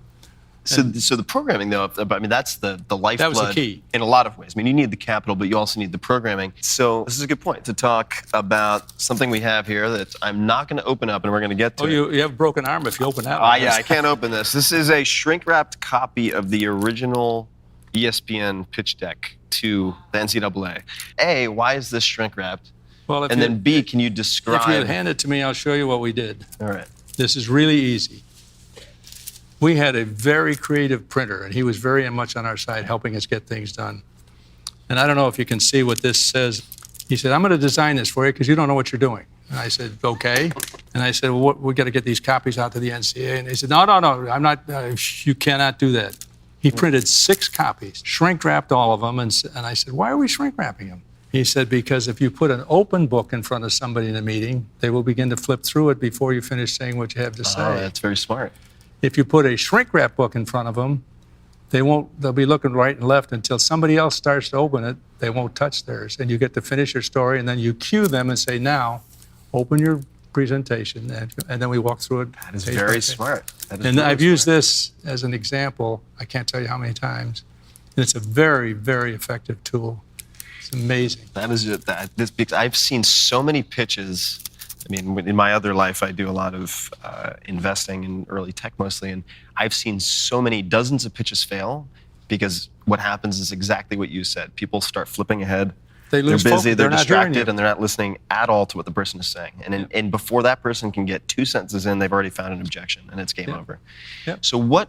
[SPEAKER 1] So the programming, though, I mean, that's the lifeblood.
[SPEAKER 8] That was the key.
[SPEAKER 1] In a lot of ways. I mean, you need the capital, but you also need the programming. So this is a good point to talk about something we have here that I'm not going to open up, and we're going to get to.
[SPEAKER 8] Oh, you have a broken arm if you open that.
[SPEAKER 1] Yeah, I can't open this. This is a shrink-wrapped copy of the original ESPN pitch deck to the NCAA. A, why is this shrink-wrapped?
[SPEAKER 8] Well,
[SPEAKER 1] and then B, can you describe?
[SPEAKER 8] If you hand it to me, I'll show you what we did.
[SPEAKER 1] All right.
[SPEAKER 8] This is really easy. We had a very creative printer, and he was very much on our side helping us get things done. And I don't know if you can see what this says. He said, I'm going to design this for you because you don't know what you're doing. And I said, okay. And I said, well, we got to get these copies out to the NCAA. And he said, no, I'm not, you cannot do that. He printed 6 copies, shrink-wrapped all of them, and I said, why are we shrink-wrapping them? He said, because if you put an open book in front of somebody in a meeting, they will begin to flip through it before you finish saying what you have to say.
[SPEAKER 1] Oh, that's very smart.
[SPEAKER 8] If you put a shrink-wrap book in front of them, they'll be looking right and left until somebody else starts to open it. They won't touch theirs. And you get to finish your story, and then you cue them and say, now, open your presentation. And then we walk through it.
[SPEAKER 1] That is very smart.
[SPEAKER 8] And I've used this as an example. I can't tell you how many times. And it's a very, very effective tool. It's amazing.
[SPEAKER 1] Because I've seen so many pitches. I mean, in my other life, I do a lot of investing in early tech mostly, and I've seen so many dozens of pitches fail because what happens is exactly what you said. People start flipping ahead. They're busy, they're distracted, and they're not listening at all to what the person is saying. And before that person can get 2 sentences in, they've already found an objection, and it's game over.
[SPEAKER 8] Yep.
[SPEAKER 1] So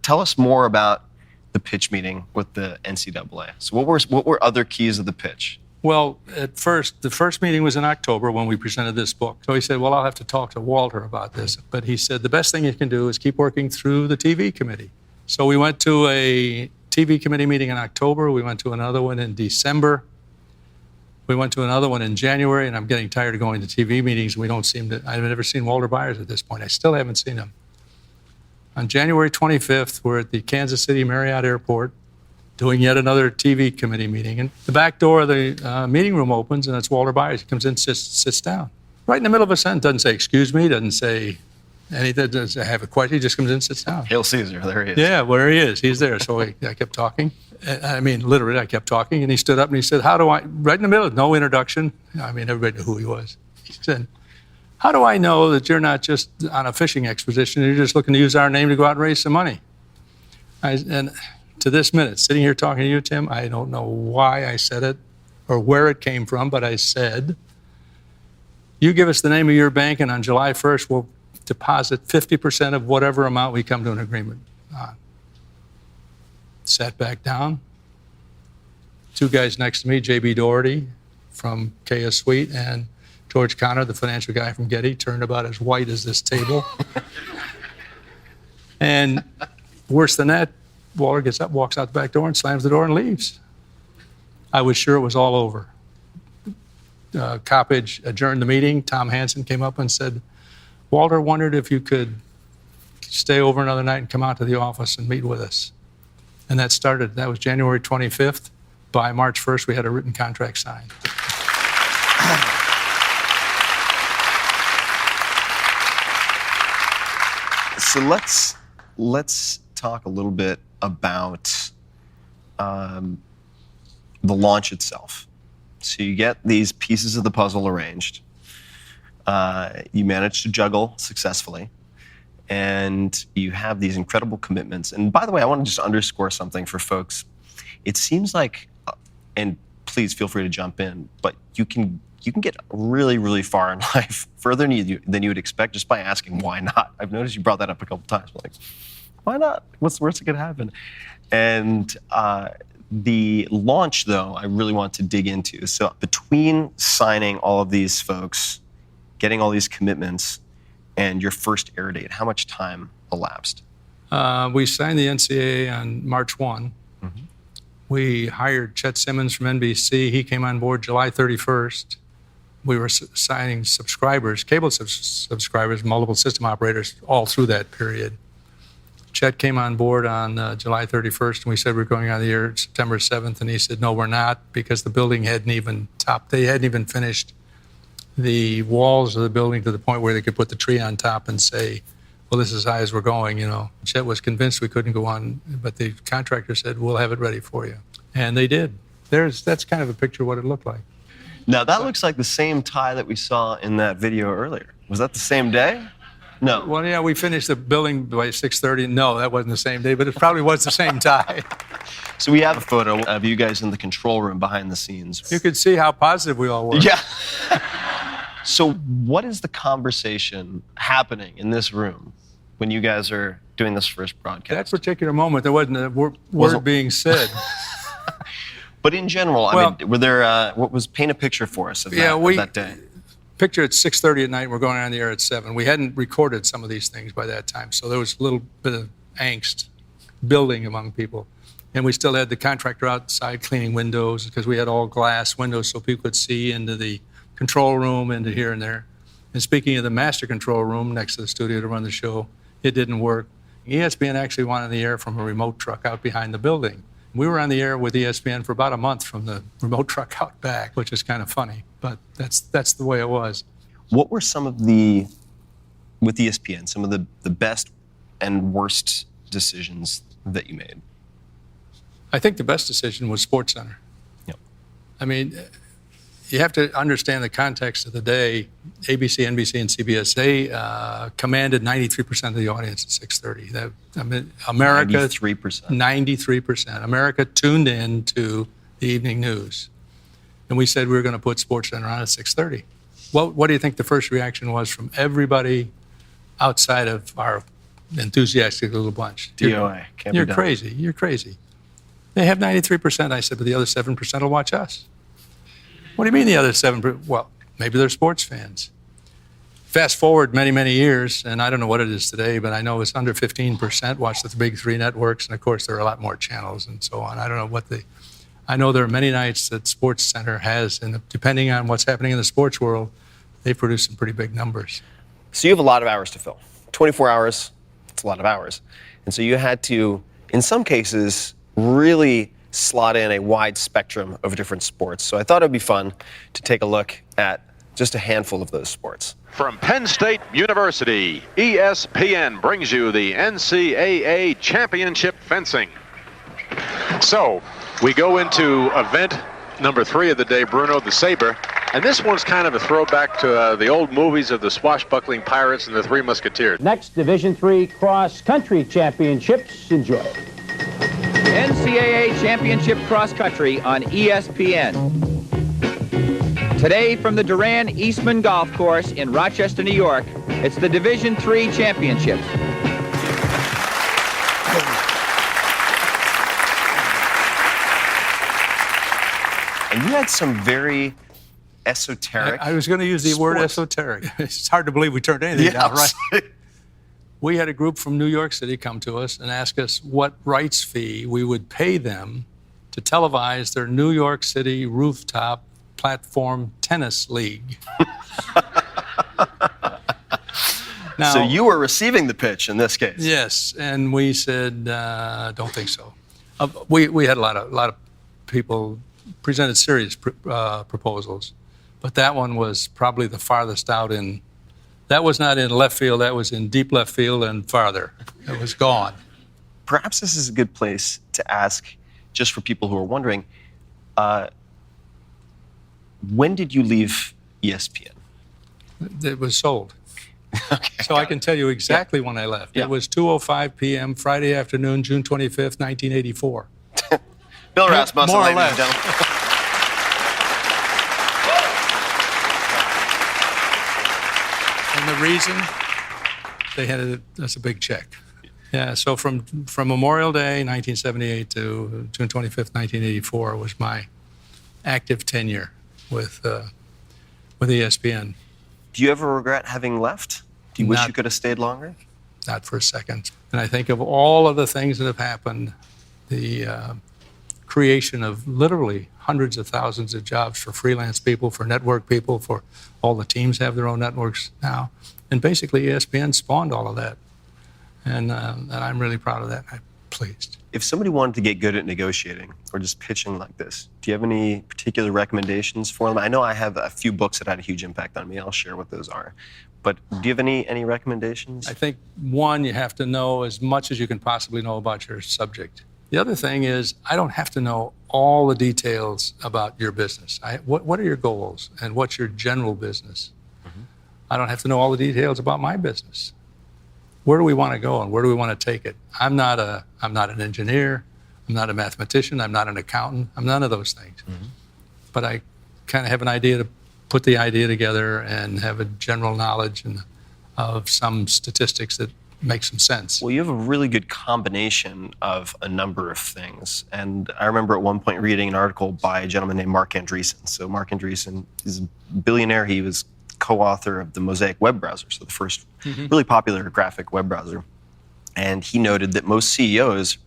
[SPEAKER 1] tell us more about the pitch meeting with the NCAA. So what were other keys of the pitch?
[SPEAKER 8] Well, the first meeting was in October when we presented this book. So he said, well, I'll have to talk to Walter about this. But he said, the best thing you can do is keep working through the TV committee. So we went to a TV committee meeting in October. We went to another one in December. We went to another one in January, and I'm getting tired of going to TV meetings. I've never seen Walter Byers at this point. I still haven't seen him. On January 25th, we're at the Kansas City Marriott Airport, doing yet another TV committee meeting. And the back door of the meeting room opens, and it's Walter Byers. He comes in, sits down. Right in the middle of a sentence, doesn't say, excuse me, doesn't say anything, doesn't have a question. He just comes in, sits down.
[SPEAKER 1] Hail Caesar, there he is.
[SPEAKER 8] Yeah, where he is. He's there. So I kept talking. I mean, literally, I kept talking. And he stood up and he said, right in the middle, no introduction. I mean, everybody knew who he was. He said, how do I know that you're not just on a fishing expedition, you're just looking to use our name to go out and raise some money? To this minute, sitting here talking to you, Tim, I don't know why I said it or where it came from, but I said, you give us the name of your bank, and on July 1st, we'll deposit 50% of whatever amount we come to an agreement on. Sat back down. 2 guys next to me, J.B. Doherty from KS Suite and George Connor, the financial guy from Getty, turned about as white as this table. And worse than that, Walter gets up, walks out the back door, and slams the door and leaves. I was sure it was all over. Coppage adjourned the meeting. Tom Hansen came up and said, Walter wondered if you could stay over another night and come out to the office and meet with us. And that was January 25th. By March 1st, we had a written contract signed.
[SPEAKER 1] So let's talk a little bit about the launch itself. So you get these pieces of the puzzle arranged. You manage to juggle successfully, and you have these incredible commitments. And by the way, I want to just underscore something for folks. It seems like, and please feel free to jump in, but you can get really, really far in life, further than you would expect, just by asking why not. I've noticed you brought that up a couple times. Like, why not? What's the worst that could happen? And The launch, though, I really want to dig into. So between signing all of these folks, getting all these commitments, and your first air date, how much time elapsed?
[SPEAKER 8] We signed the NCAA on March 1. Mm-hmm. We hired Chet Simmons from NBC. He came on board July 31st. We were signing subscribers, cable subscribers, multiple system operators all through that period. Chet came on board on July 31st, and we said we were going on the air September 7th, and he said, no, we're not, because the building hadn't even topped. They hadn't even finished the walls of the building to the point where they could put the tree on top and say, well, this is as high as we're going, you know. Chet was convinced we couldn't go on, but the contractor said, we'll have it ready for you. And they did. That's kind of a picture of what it looked like.
[SPEAKER 1] Now, that looks like the same tie that we saw in that video earlier. Was that the same day? No.
[SPEAKER 8] Well, yeah, we finished the building by 6:30. No, that wasn't the same day, but it probably was the same tie.
[SPEAKER 1] So we have a photo of you guys in the control room behind the scenes.
[SPEAKER 8] You could see how positive we all were.
[SPEAKER 1] Yeah. So what is the conversation happening in this room when you guys are doing this first broadcast?
[SPEAKER 8] That particular moment, there wasn't a word being said.
[SPEAKER 1] But in general, I mean, were there, paint a picture for us of that day?
[SPEAKER 8] Picture at 6:30 at night, we're going on the air at 7. We hadn't recorded some of these things by that time, so there was a little bit of angst building among people. And we still had the contractor outside cleaning windows because we had all glass windows so people could see into the control room, into here and there. And speaking of the master control room next to the studio to run the show, it didn't work. ESPN actually went on the air from a remote truck out behind the building. We were on the air with ESPN for about a month from the remote truck out back, which is kind of funny, but that's the way it was.
[SPEAKER 1] What were some of with ESPN, some of the best and worst decisions that you made?
[SPEAKER 8] I think the best decision was SportsCenter.
[SPEAKER 1] Yep.
[SPEAKER 8] I mean, you have to understand the context of the day. ABC, NBC, and CBS, they commanded 93% of the audience at 6:30. America,
[SPEAKER 1] 93%.
[SPEAKER 8] 93%. America tuned in to the evening news. And we said we were going to put SportsCenter on at 6:30. Well, what do you think the first reaction was from everybody outside of our enthusiastic little bunch?
[SPEAKER 1] DOA.
[SPEAKER 8] You're crazy. You're crazy. They have 93%. I said, but the other 7% will watch us. What do you mean the other 7%? Well, maybe they're sports fans. Fast forward many, many years, and I don't know what it is today, but I know it's under 15% watch the big three networks, and of course there are a lot more channels and so on. I don't know I know there are many nights that SportsCenter has, and depending on what's happening in the sports world, they produce some pretty big numbers.
[SPEAKER 1] So you have a lot of hours to fill. 24 hours, it's a lot of hours. And so you had to, in some cases, really slot in a wide spectrum of different sports. So I thought it would be fun to take a look at just a handful of those sports.
[SPEAKER 12] From Penn State University, ESPN brings you the NCAA Championship Fencing. So, we go into event number 3 of the day, Bruno, the Sabre. And this one's kind of a throwback to the old movies of the swashbuckling pirates and the Three Musketeers.
[SPEAKER 13] Next, Division III Cross Country Championships. Enjoy.
[SPEAKER 14] NCAA Championship Cross Country on ESPN. Today from the Duran Eastman Golf Course in Rochester, New York, it's the Division III Championships.
[SPEAKER 1] And you had some very esoteric
[SPEAKER 8] I was going to use the word esoteric. It's hard to believe we turned anything down, right? We had a group from New York City come to us and ask us what rights fee we would pay them to televise their New York City rooftop platform tennis league. Now,
[SPEAKER 1] so you were receiving the pitch in this case?
[SPEAKER 8] Yes, and we said, don't think so. We had a lot of people presented serious proposals, but that one was probably the farthest out in. That was not in left field, that was in deep left field and farther. It was gone.
[SPEAKER 1] Perhaps this is a good place to ask, just for people who are wondering, when did you leave ESPN?
[SPEAKER 8] It was sold.
[SPEAKER 1] Okay,
[SPEAKER 8] so I can tell you exactly when I left.
[SPEAKER 1] Yeah.
[SPEAKER 8] It was 2:05 p.m. Friday afternoon, June 25th, 1984.
[SPEAKER 1] Bill Rasmussen,
[SPEAKER 8] more or
[SPEAKER 1] ladies
[SPEAKER 8] less.
[SPEAKER 1] and gentlemen.
[SPEAKER 8] And the reason, they handed us a big check. Yeah, so from Memorial Day, 1978 to June 25th, 1984 was my active tenure with ESPN.
[SPEAKER 1] Do you ever regret having left? Do you wish
[SPEAKER 8] Not-
[SPEAKER 1] you could have stayed longer?
[SPEAKER 8] Not for a second. And I think of all of the things that have happened, the creation of literally hundreds of thousands of jobs for freelance people, for network people, for all the teams have their own networks now. And basically ESPN spawned all of that. And I'm really proud of that. I'm pleased.
[SPEAKER 1] If somebody wanted to get good at negotiating or just pitching like this, do you have any particular recommendations for them? I know I have a few books that had a huge impact on me. I'll share what those are. But do you have any recommendations?
[SPEAKER 8] I think, one, you have to know as much as you can possibly know about your subject. The other thing is, I don't have to know all the details about your business. What are your goals and what's your general business? Mm-hmm. I don't have to know all the details about my business. Where do we want to go and where do we want to take it? I'm not an engineer. I'm not a mathematician. I'm not an accountant. I'm none of those things. Mm-hmm. But I kind of have an idea to put the idea together and have a general knowledge of some statistics that make some sense.
[SPEAKER 1] Well, you have a really good combination of a number of things. And I remember at one point reading an article by a gentleman named Mark Andreessen. So Mark Andreessen is a billionaire. He was co-author of the Mosaic web browser, so the first really popular graphic web browser. And he noted that most CEOs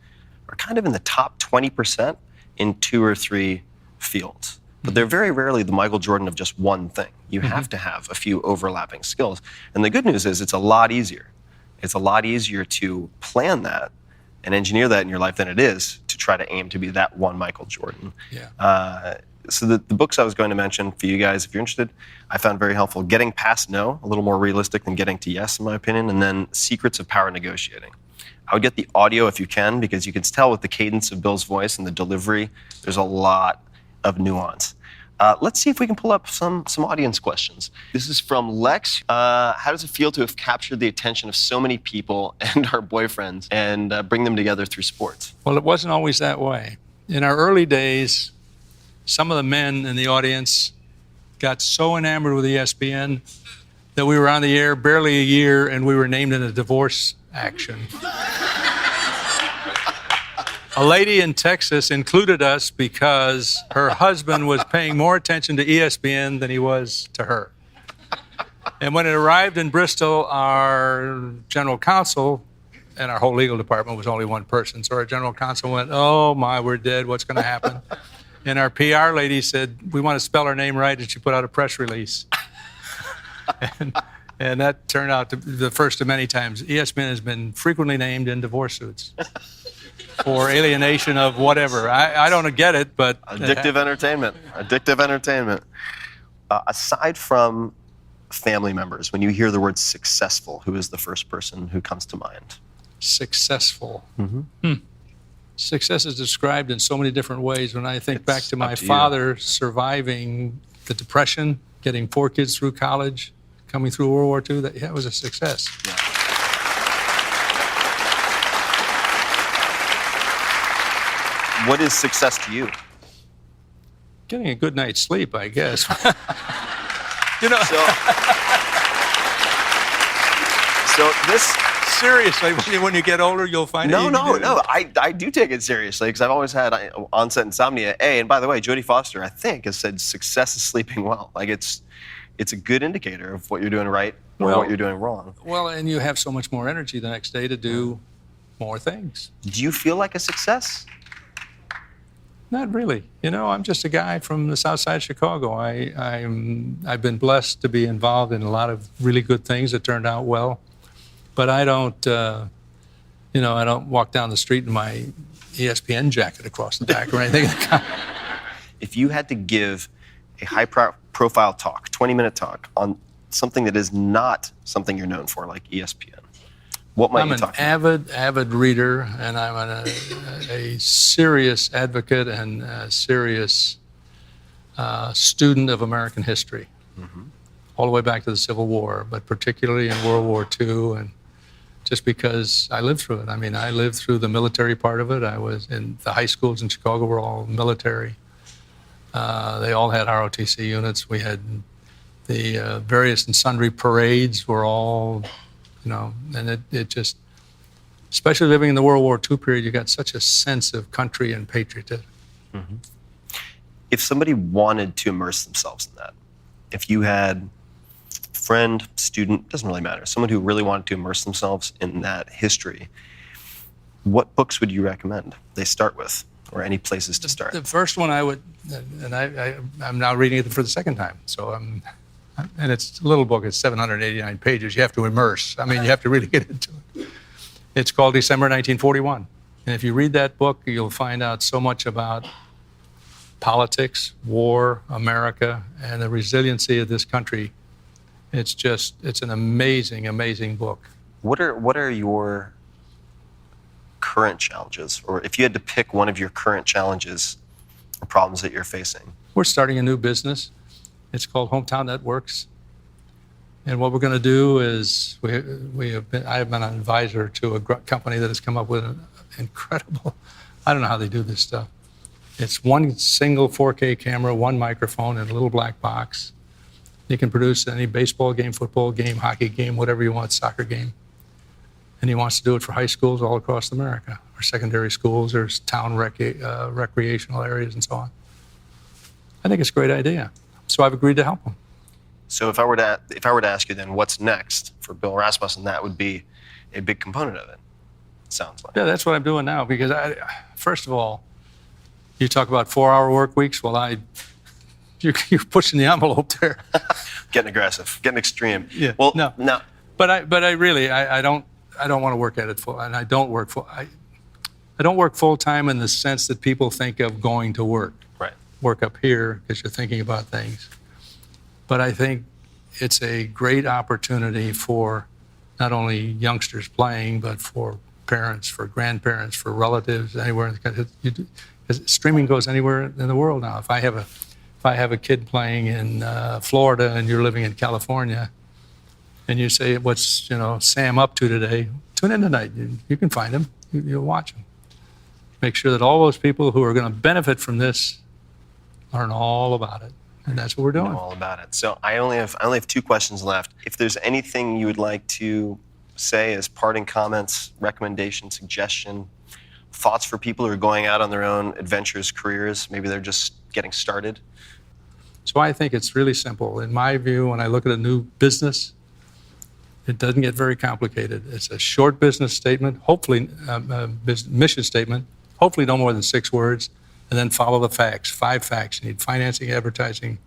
[SPEAKER 1] are kind of in the top 20% in 2 or 3 fields. But they're very rarely the Michael Jordan of just one thing. You have to have a few overlapping skills. And the good news is it's a lot easier. It's a lot easier to plan that and engineer that in your life than it is to try to aim to be that one Michael Jordan.
[SPEAKER 8] Yeah.
[SPEAKER 1] So the books I was going to mention for you guys, if you're interested, I found very helpful. Getting Past No, a little more realistic than Getting to Yes, in my opinion, and then Secrets of Power Negotiating. I would get the audio if you can, because you can tell with the cadence of Bill's voice and the delivery, there's a lot of nuance. Let's see if we can pull up some audience questions. This is from Lex. How does it feel to have captured the attention of so many people and our boyfriends and bring them together through sports?
[SPEAKER 8] Well, it wasn't always that way. In our early days, some of the men in the audience got so enamored with ESPN that we were on the air barely a year and we were named in a divorce action. A lady in Texas included us because her husband was paying more attention to ESPN than he was to her. And when it arrived in Bristol, our general counsel, and our whole legal department was only one person, so our general counsel went, "Oh my, we're dead, what's going to happen?" And our PR lady said, "We want to spell her name right," and she put out a press release. and that turned out to be the first of many times. ESPN has been frequently named in divorce suits for alienation of whatever. I don't get it, but...
[SPEAKER 1] Addictive entertainment. Addictive entertainment. Aside from family members, when you hear the word successful, who is the first person who comes to mind?
[SPEAKER 8] Successful. Success is described in so many different ways. When I think back to my father surviving the Depression, getting 4 kids through college, coming through World War II, that was a success.
[SPEAKER 1] Yeah. What is success to you?
[SPEAKER 8] Getting a good night's sleep, I guess. You know.
[SPEAKER 1] So this...
[SPEAKER 8] Seriously, when you get older, you'll find
[SPEAKER 1] No. I do take it seriously because I've always had onset insomnia. And by the way, Jodie Foster, I think, has said success is sleeping well. Like it's a good indicator of what you're doing right or what you're doing wrong.
[SPEAKER 8] Well, and you have so much more energy the next day to do more things.
[SPEAKER 1] Do you feel like a success?
[SPEAKER 8] Not really. You know, I'm just a guy from the south side of Chicago. I've been blessed to be involved in a lot of really good things that turned out well. But I don't, I don't walk down the street in my ESPN jacket across the back or anything.
[SPEAKER 1] If you had to give a high-profile talk, 20-minute talk, on something that is not something you're known for, like ESPN, what might you talk about?
[SPEAKER 8] I'm an avid reader, and I'm a serious advocate and a serious student of American history, all the way back to the Civil War, but particularly in World War II, and just because I lived through it. I mean, I lived through the military part of it. I was in the high schools in Chicago were all military. They all had ROTC units. We had the various and sundry parades were all, and it just especially living in the World War II period, you got such a sense of country and patriotism.
[SPEAKER 1] Mm-hmm. If somebody wanted to immerse themselves in that, if you had a friend, student, doesn't really matter, someone who really wanted to immerse themselves in that history, what books would you recommend they start with, or any places to start?
[SPEAKER 8] The first one I would, and I'm now reading it for the second time, and it's a little book, it's 789 pages. You have to immerse. I mean, you have to really get into it. It's called December 1941. And if you read that book, you'll find out so much about politics, war, America, and the resiliency of this country. It's an amazing, amazing book.
[SPEAKER 1] What are your current challenges? Or if you had to pick one of your current challenges or problems that you're facing?
[SPEAKER 8] We're starting a new business. It's called Hometown Networks. And what we're going to do is I have been an advisor to a company that has come up with an incredible, I don't know how they do this stuff. It's one single 4K camera, one microphone, and a little black box. You can produce any baseball game, football game, hockey game, whatever you want, soccer game. And he wants to do it for high schools all across America, or secondary schools, or town recreational areas, and so on. I think it's a great idea. So I've agreed to help him.
[SPEAKER 1] So if I were to ask you then what's next for Bill Rasmussen, that would be a big component of it, sounds like.
[SPEAKER 8] Yeah, that's what I'm doing now, because first of all, you talk about 4-hour work weeks. Well, you're pushing the envelope there.
[SPEAKER 1] Getting aggressive, getting extreme.
[SPEAKER 8] Yeah.
[SPEAKER 1] Well,
[SPEAKER 8] no. But I really don't want to work at it full, and I don't work full time in the sense that people think of going to work.
[SPEAKER 1] Right.
[SPEAKER 8] Work up here because you're thinking about things. But I think it's a great opportunity for not only youngsters playing, but for parents, for grandparents, for relatives, anywhere in the country. Because streaming goes anywhere in the world now. If I have a kid playing in Florida and you're living in California, and you say, "What's Sam up to today?" Tune in tonight. You can find him. You'll watch him. Make sure that all those people who are going to benefit from this learn all about it, and that's what we're doing.
[SPEAKER 1] Know all about it. So I only have 2 questions left. If there's anything you would like to say as parting comments, recommendation, suggestion, thoughts for people who are going out on their own adventures, careers, maybe they're just getting started.
[SPEAKER 8] So I think it's really simple. In my view, when I look at a new business, it doesn't get very complicated. It's a short business statement, hopefully mission statement, hopefully no more than 6 words, and then follow the facts, 5 facts. You need financing, advertising,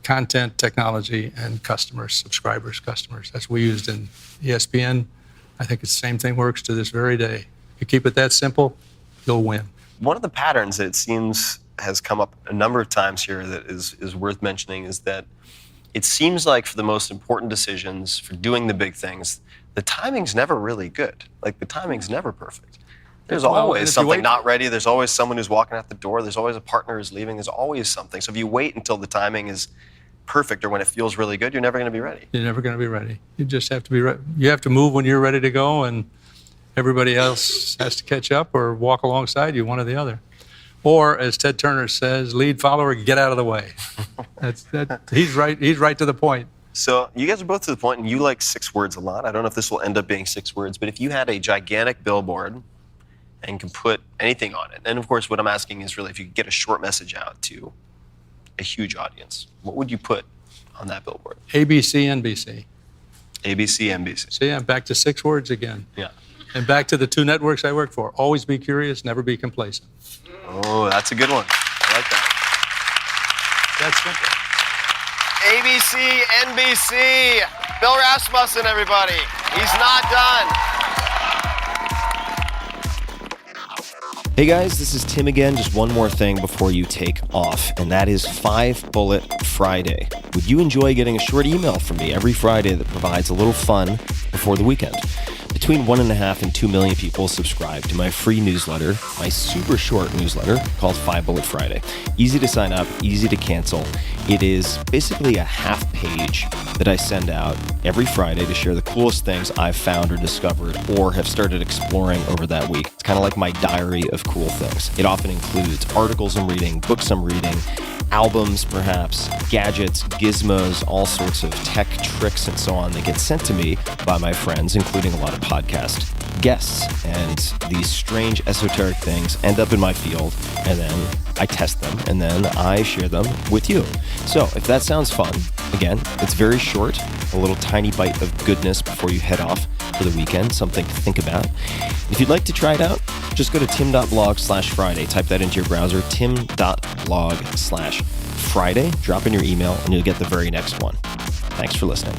[SPEAKER 8] content, technology, and customers, subscribers, customers. That's what we used in ESPN. I think the same thing works to this very day. You keep it that simple, you'll win.
[SPEAKER 1] One of the patterns that it seems has come up a number of times here that is worth mentioning is that it seems like for the most important decisions, for doing the big things, the timing's never really good. Like, the timing's never perfect. There's always something not ready. There's always someone who's walking out the door. There's always a partner who's leaving. There's always something. So if you wait until the timing is perfect or when it feels really good, you're never going to be ready.
[SPEAKER 8] You're never going to be ready. You just have to be ready. You have to move when you're ready to go, and everybody else has to catch up or walk alongside you, one or the other. Or, as Ted Turner says, lead, follower, get out of the way. He's right. He's right to the point.
[SPEAKER 1] So you guys are both to the point, and you like 6 words a lot. I don't know if this will end up being 6 words, but if you had a gigantic billboard and could put anything on it, and of course what I'm asking is really if you could get a short message out to a huge audience, what would you put on that billboard?
[SPEAKER 8] ABC, NBC.
[SPEAKER 1] ABC, NBC.
[SPEAKER 8] See, I'm back to 6 words again.
[SPEAKER 1] Yeah.
[SPEAKER 8] And back to the 2 networks I work for. Always be curious, never be complacent.
[SPEAKER 1] Oh, that's a good one. I like that.
[SPEAKER 8] That's simple.
[SPEAKER 1] ABC, NBC. Bill Rasmussen, everybody. He's not done. Hey guys, this is Tim again. Just one more thing before you take off, and that is 5 Bullet Friday. Would you enjoy getting a short email from me every Friday that provides a little fun before the weekend? Between 1.5 and 2 million people subscribe to my free newsletter, my super short newsletter called 5 Bullet Friday. Easy to sign up, easy to cancel. It is basically a half page that I send out every Friday to share the coolest things I've found or discovered or have started exploring over that week. It's kind of like my diary of cool things. It often includes articles I'm reading, books I'm reading, albums, perhaps, gadgets, gizmos, all sorts of tech tricks and so on that get sent to me by my friends, including a lot of podcast guests. And these strange esoteric things end up in my field, and then I test them, and then I share them with you. So if that sounds fun, again, it's very short, a little tiny bite of goodness before you head off for the weekend, something to think about. If you'd like to try it out, just go to tim.blog/Friday. Type that into your browser, tim.blog/Friday. Drop in your email, and you'll get the very next one. Thanks for listening.